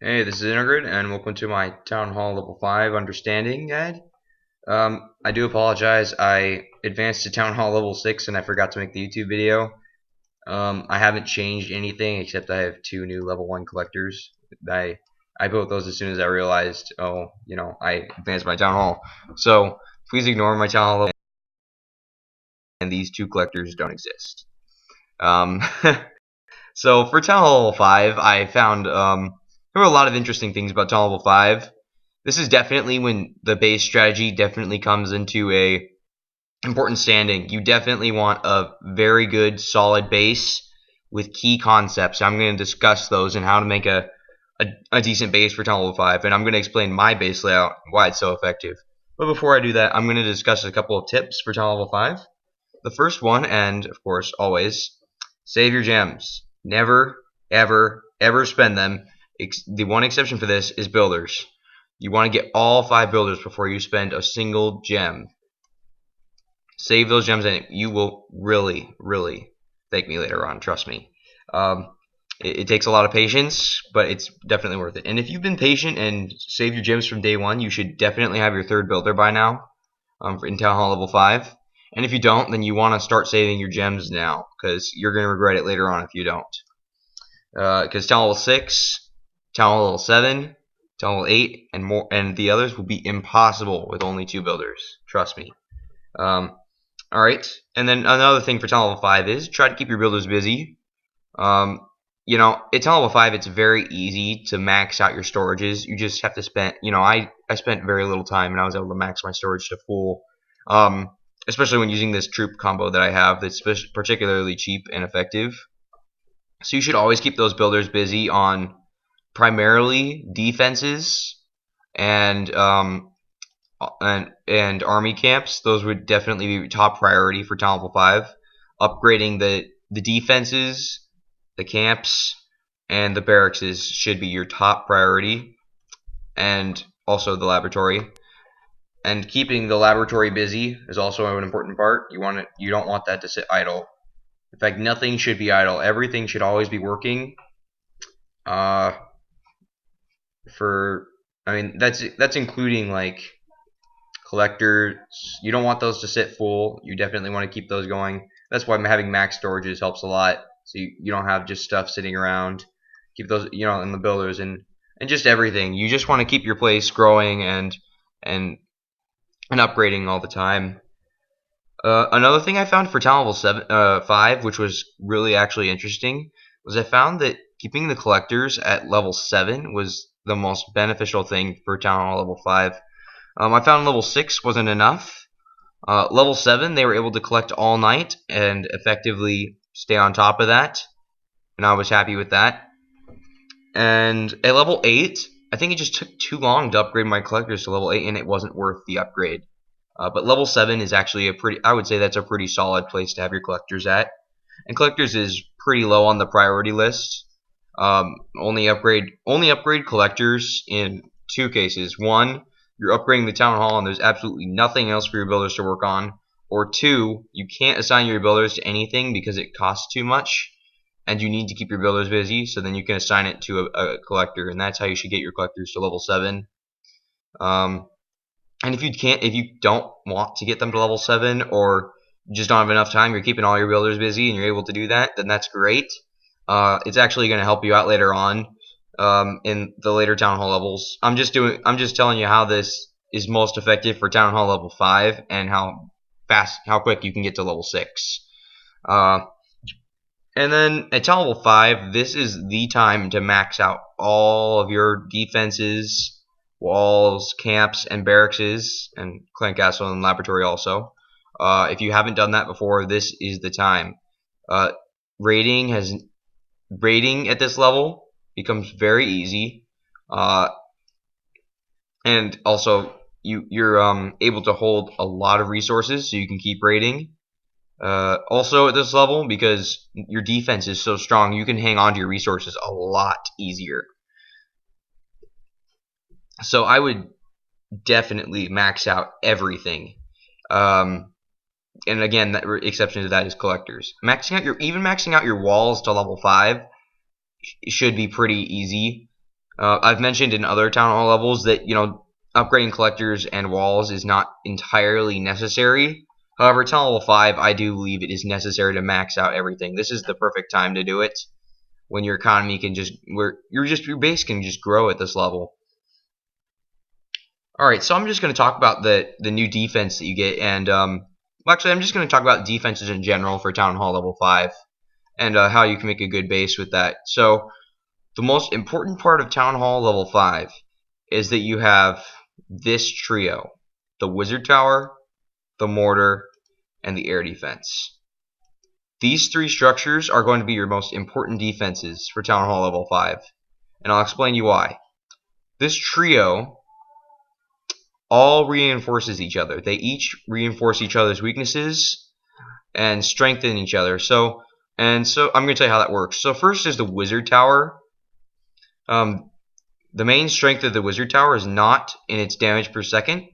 Hey, this is Intergrid, and welcome to my Town Hall Level 5 Understanding Guide. I do apologize, I advanced to Town Hall Level 6 and I forgot to make the YouTube video. I haven't changed anything except I have two new Level 1 collectors. I built those as soon as I realized, I advanced my Town Hall. So, please ignore my Town Hall level, and these two collectors don't exist. Um, so, for Town Hall Level 5, I found there were a lot of interesting things about Town Hall Level 5. This is definitely when the base strategy definitely comes into a important standing. You definitely want a very good solid base with key concepts. I'm going to discuss those and how to make a decent base for Town Level 5, and I'm going to explain my base layout, why it's so effective. But before I do that, I'm going to discuss a couple of tips for Town Level 5. The first one, and of course always, save your gems. Never, ever, ever spend them. The one exception for this is builders. You want to get all 5 builders before you spend a single gem. Save those gems and you will really, really thank me later on, trust me. It takes a lot of patience, but it's definitely worth it. And if you've been patient and saved your gems from day 1, you should definitely have your 3rd builder by now in Town Hall Level 5. And if you don't, then you want to start saving your gems now, because you're going to regret it later on if you don't. Because Town Hall Level 6, Town Hall Level 7, Town Hall 8, and more, and the others will be impossible with only 2 builders. Trust me. Alright, and then another thing for Town Level 5 is try to keep your builders busy. At Town Level 5, it's very easy to max out your storages. You just have to spend, I spent very little time and I was able to max my storage to full. Especially when using this troop combo that I have that's particularly cheap and effective. So you should always keep those builders busy on primarily defenses and army camps. Those would definitely be top priority for Town Level 5. Upgrading the defenses, the camps, and the barracks should be your top priority, and also the laboratory. And keeping the laboratory busy is also an important part. You don't want that to sit idle. In fact, nothing should be idle. Everything should always be working. That's including like collectors. You don't want those to sit full. You definitely want to keep those going. That's why having max storages helps a lot. So you don't have just stuff sitting around. Keep those, in the builders and just everything. You just want to keep your place growing and upgrading all the time. Another thing I found for Town Level 5, which was really actually interesting, was I found that keeping the collectors at level 7 was the most beneficial thing for Town Hall Level 5. I found level 6 wasn't enough. Level 7, they were able to collect all night and effectively stay on top of that, and I was happy with that. And at level 8, I think it just took too long to upgrade my collectors to level 8, and it wasn't worth the upgrade. But level 7 is actually I would say that's a pretty solid place to have your collectors at. And collectors is pretty low on the priority list. Only upgrade collectors in 2 cases. 1, you're upgrading the Town Hall and there's absolutely nothing else for your builders to work on. Or 2, you can't assign your builders to anything because it costs too much, and you need to keep your builders busy, so then you can assign it to a collector, and that's how you should get your collectors to level 7. And if you don't want to get them to level 7, or you just don't have enough time, you're keeping all your builders busy and you're able to do that, then that's great. It's actually going to help you out later on in the later Town Hall levels. I'm just telling you how this is most effective for Town Hall Level 5 and how quick you can get to level 6. And then at Town Level 5, this is the time to max out all of your defenses, walls, camps, and barracks, and clan castle and laboratory also. If you haven't done that before, this is the time. Raiding at this level becomes very easy, and also you're able to hold a lot of resources, so you can keep raiding. Also at this level, because your defense is so strong, you can hang on to your resources a lot easier. So I would definitely max out everything. And again, the exception to that is collectors. Maxing out your walls to level 5 should be pretty easy. I've mentioned in other town hall levels that upgrading collectors and walls is not entirely necessary. However, town level 5, I do believe it is necessary to max out everything. This is the perfect time to do it when your economy can your base can just grow at this level. All right, so I'm just going to talk about the new defense that you get, and actually, I'm just going to talk about defenses in general for Town Hall Level 5, and how you can make a good base with that. So, the most important part of Town Hall Level 5 is that you have this trio: the Wizard Tower, the Mortar, and the Air Defense. These three structures are going to be your most important defenses for Town Hall Level 5, and I'll explain you why. This trio all reinforces each other. They each reinforce each other's weaknesses and strengthen each other. So I'm going to tell you how that works. So first is the Wizard Tower. The main strength of the Wizard Tower is not in its damage per second,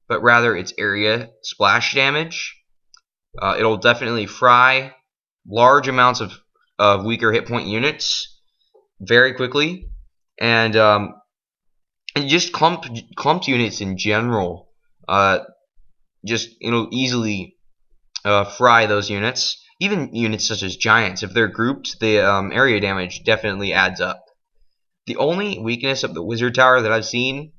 but rather its area splash damage. It'll definitely fry large amounts of weaker hit point units very quickly, and just clumped units in general, just easily fry those units. Even units such as giants, if they're grouped, the area damage definitely adds up. The only weakness of the Wizard Tower that I've seen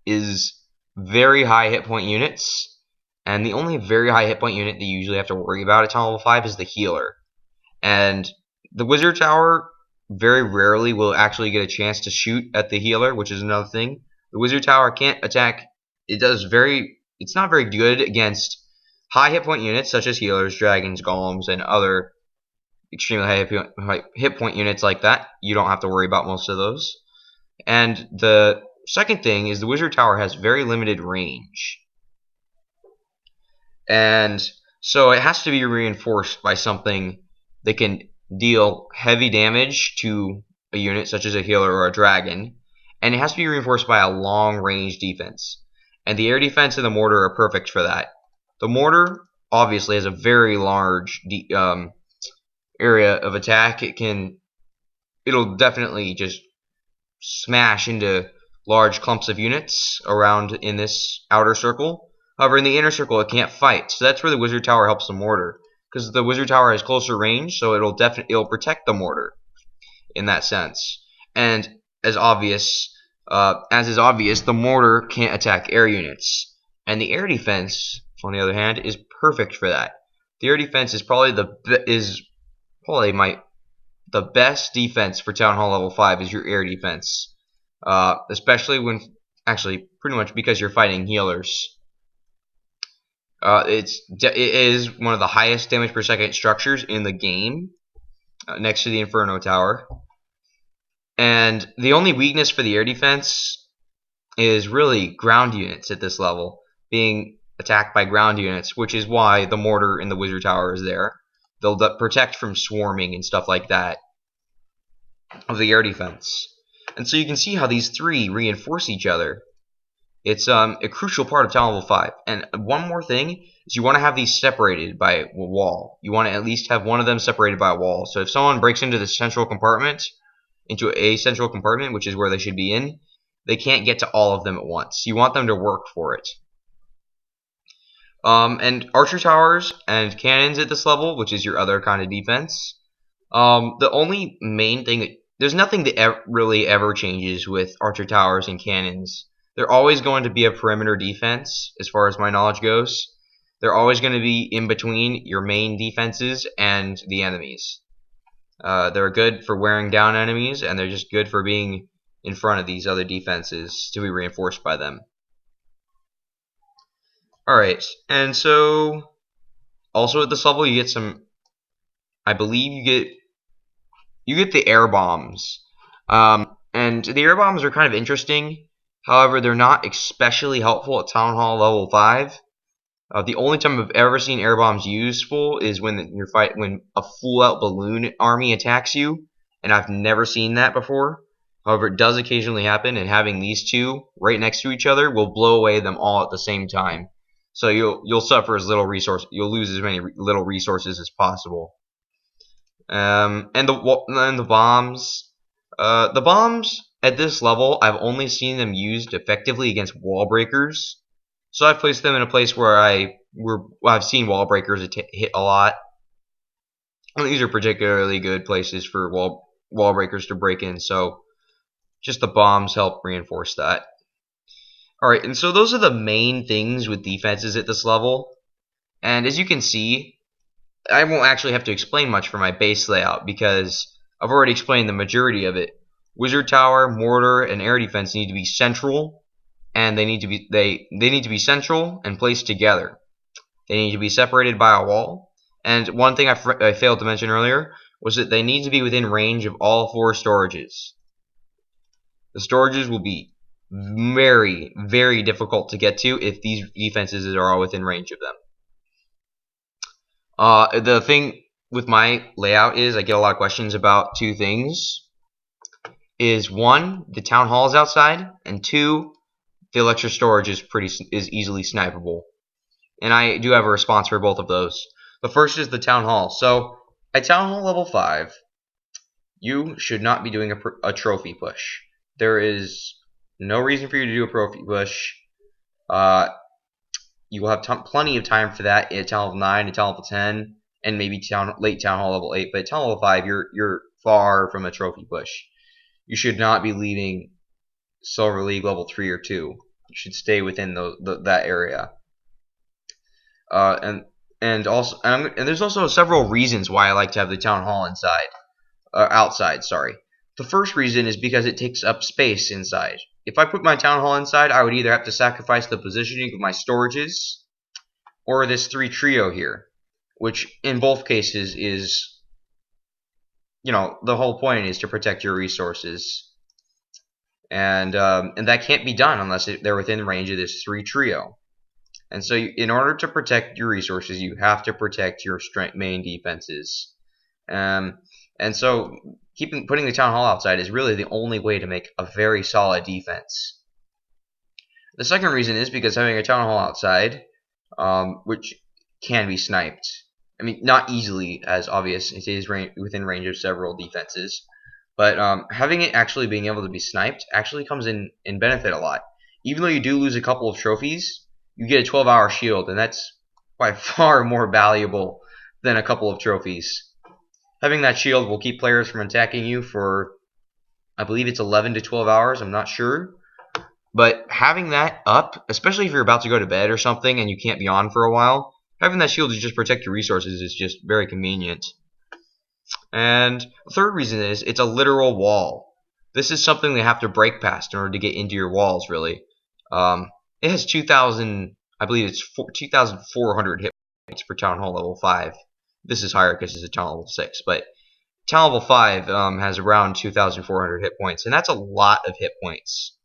is very high hit point units, and the only very high hit point unit that you usually have to worry about at Town Level 5 is the Healer. And the Wizard Tower very rarely will actually get a chance to shoot at the Healer, which is another thing. The Wizard Tower can't attack. It's not very good against high hit point units such as Healers, Dragons, Golems, and other extremely high hit point units like that. You don't have to worry about most of those. And the second thing is the Wizard Tower has very limited range. And so it has to be reinforced by something that can deal heavy damage to a unit such as a Healer or a Dragon, and it has to be reinforced by a long range defense. And the Air Defense and the Mortar are perfect for that. The Mortar obviously has a very large area of attack. It'll definitely just smash into large clumps of units around in this outer circle. However, in the inner circle, it can't fight. So that's where the Wizard Tower helps the Mortar, because the Wizard Tower has closer range, so it'll protect the Mortar in that sense. And as is obvious, the Mortar can't attack air units, and the Air Defense, on the other hand, is perfect for that. The Air Defense is probably the best defense for Town Hall Level 5 is your Air Defense, especially pretty much because you're fighting Healers. It is one of the highest damage per second structures in the game, next to the Inferno Tower. And the only weakness for the Air Defense is really ground units at this level, being attacked by ground units, which is why the Mortar in the Wizard Tower is there. They'll protect from swarming and stuff like that of the Air Defense. And so you can see how these three reinforce each other. It's a crucial part of Town Level 5. And one more thing is you want to have these separated by a wall. You want to at least have one of them separated by a wall. So if someone breaks into a central compartment, which is where they should be in, they can't get to all of them at once. You want them to work for it. And archer towers and cannons at this level, which is your other kind of defense. The only main thing, there's nothing that really ever changes with archer towers and cannons. They're always going to be a perimeter defense, as far as my knowledge goes. They're always going to be in between your main defenses and the enemies. They're good for wearing down enemies, and they're just good for being in front of these other defenses to be reinforced by them. Alright, and so also at this level you get some, I believe you get the air bombs. And the air bombs are kind of interesting. However, they're not especially helpful at Town Hall Level 5. The only time I've ever seen air bombs useful is when a full-out balloon army attacks you, and I've never seen that before. However, it does occasionally happen, and having these two right next to each other will blow away them all at the same time. So you'll suffer as little resource. You'll lose as many little resources as possible. And the bombs. The bombs at this level, I've only seen them used effectively against wall breakers. So I've placed them in a place where I've seen wall breakers hit a lot. And these are particularly good places for wall breakers to break in. So just the bombs help reinforce that. Alright, and so those are the main things with defenses at this level. And as you can see, I won't actually have to explain much for my base layout because I've already explained the majority of it. Wizard tower, mortar, and air defense need to be central, and they need to be central and placed together. They need to be separated by a wall. And one thing I failed to mention earlier was that they need to be within range of all 4 storages. The storages will be very, very difficult to get to if these defenses are all within range of them. The thing with my layout is I get a lot of questions about 2 things. Is 1, the town hall is outside, and 2, the electro storage is easily snipeable. And I do have a response for both of those. The first is the town hall. So at town hall level 5, you should not be doing a trophy push. There is no reason for you to do a trophy push. You will have plenty of time for that at town level 9, at town level 10, and maybe late town hall level 8. But at town level 5, you're far from a trophy push. You should not be leaving Silver League level 3 or 2. You should stay within that area. And there's also several reasons why I like to have the town hall outside. Sorry. The first reason is because it takes up space inside. If I put my town hall inside, I would either have to sacrifice the positioning of my storages or this 3 trio here, which in both cases is, the whole point is to protect your resources. And that can't be done unless they're within range of this 3 trio. And so in order to protect your resources, you have to protect your main defenses. And so putting the town hall outside is really the only way to make a very solid defense. The second reason is because having a town hall outside, which can be sniped. I mean, not easily, as obvious. It is within range of several defenses. But having it actually being able to be sniped actually comes in benefit a lot. Even though you do lose a couple of trophies, you get a 12-hour shield, and that's by far more valuable than a couple of trophies. Having that shield will keep players from attacking you for, I believe it's 11 to 12 hours, I'm not sure. But having that up, especially if you're about to go to bed or something and you can't be on for a while, having that shield to just protect your resources is just very convenient. And the third reason is it's a literal wall. This is something they have to break past in order to get into your walls, really. It has 2,000, I believe it's 2,400 hit points for Town Hall level 5. This is higher because it's a Town Hall level 6, but Town level 5 has around 2,400 hit points, and that's a lot of hit points.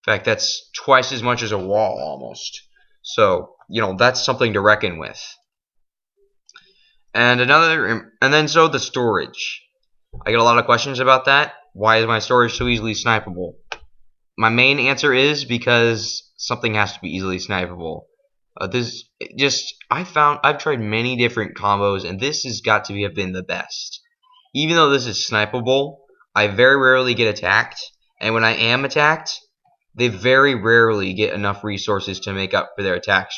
In fact, that's twice as much as a wall almost. So, that's something to reckon with. And so the storage. I get a lot of questions about that. Why is my storage so easily snipeable? My main answer is because something has to be easily snipeable. I've tried many different combos, and this has got to have been the best. Even though this is snipeable, I very rarely get attacked, and when I am attacked, they very rarely get enough resources to make up for their attack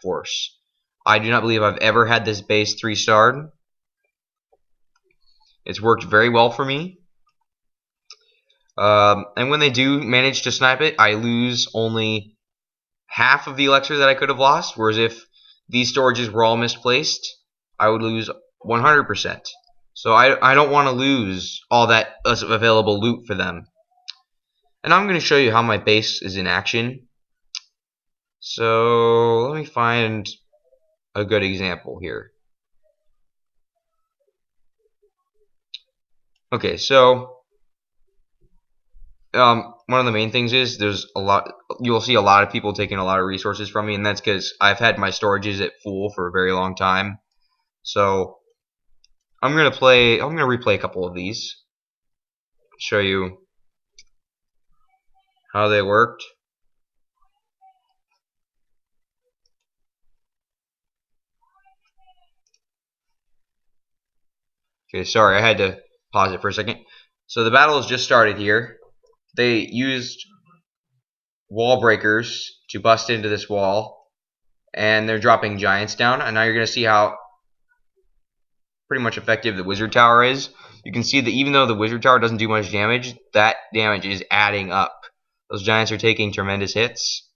force. I do not believe I've ever had this base 3-starred. It's worked very well for me. And when they do manage to snipe it, I lose only half of the elixir that I could have lost, whereas if these storages were all misplaced, I would lose 100%. So I don't want to lose all that available loot for them. And I'm going to show you how my base is in action. So let me find a good example here. Okay, so one of the main things is you'll see a lot of people taking a lot of resources from me, and that's because I've had my storages at full for a very long time. So I'm gonna replay a couple of these, show you how they worked. Okay, sorry, I had to pause it for a second. So the battle has just started here. They used wall breakers to bust into this wall, and they're dropping giants down. And now you're going to see how pretty much effective the wizard tower is. You can see that even though the wizard tower doesn't do much damage, that damage is adding up. Those giants are taking tremendous hits.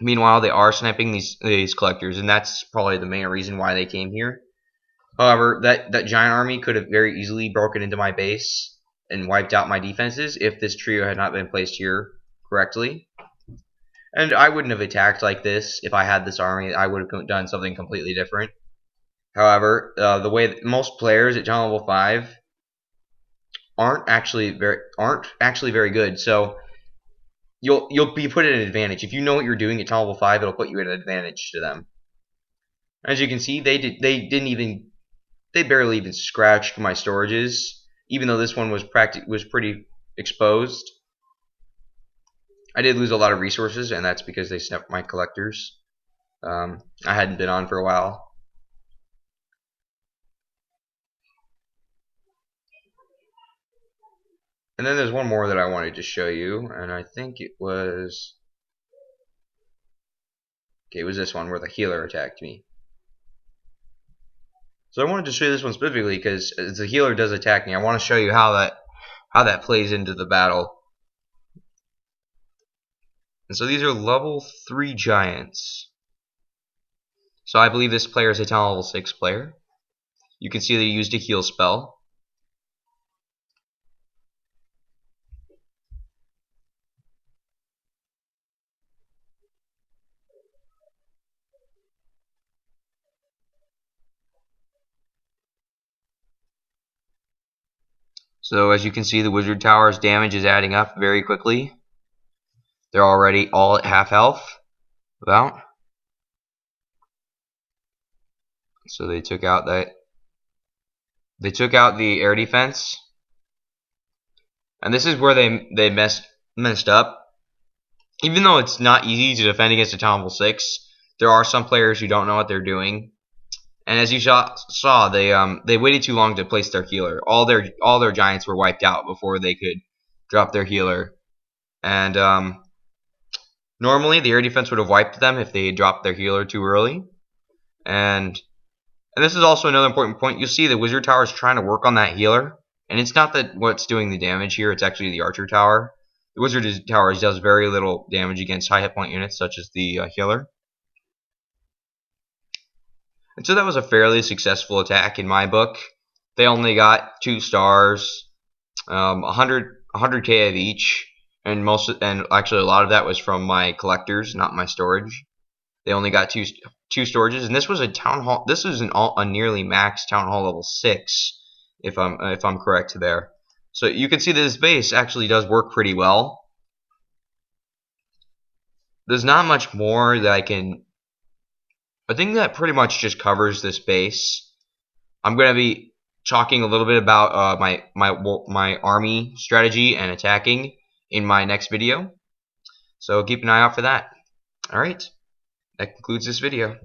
Meanwhile, they are sniping these collectors, and that's probably the main reason why they came here. However, that giant army could have very easily broken into my base and wiped out my defenses if this trio had not been placed here correctly. And I wouldn't have attacked like this if I had this army. I would have done something completely different. However, the way that most players at Town Level 5 aren't actually very good. So you'll be put at an advantage if you know what you're doing at Town Level 5. It'll put you at an advantage to them. As you can see, they barely even scratched my storages, even though this one was pretty exposed. I did lose a lot of resources, and that's because they snuffed my collectors. I hadn't been on for a while. And then there's one more that I wanted to show you, and I think it was... Okay, it was this one where the healer attacked me. So I wanted to show you this one specifically because as the healer does attack me, I want to show you how that plays into the battle. And so these are level 3 giants. So I believe this player is a Town Level 6 player. You can see that he used a heal spell. So as you can see, the Wizard Tower's damage is adding up very quickly. They're already all at half health. About. So they took out the air defense. And this is where they messed up. Even though it's not easy to defend against a Town Level 6, there are some players who don't know what they're doing. And as you saw, they waited too long to place their healer. All their giants were wiped out before they could drop their healer. And normally the air defense would have wiped them if they had dropped their healer too early. And this is also another important point. You'll see the Wizard Tower is trying to work on that healer. And it's not that what's doing the damage here, it's actually the Archer Tower. The Wizard Tower does very little damage against high hit point units such as the healer. And so that was a fairly successful attack in my book. They only got 2 stars, 100k of each, and actually a lot of that was from my collectors, not my storage. They only got two storages, and this was a town hall. This is a nearly max Town Hall level 6, if I'm correct there. So you can see that this base actually does work pretty well. There's not much more that I think that pretty much just covers this base. I'm going to be talking a little bit about my army strategy and attacking in my next video. So keep an eye out for that. Alright, that concludes this video.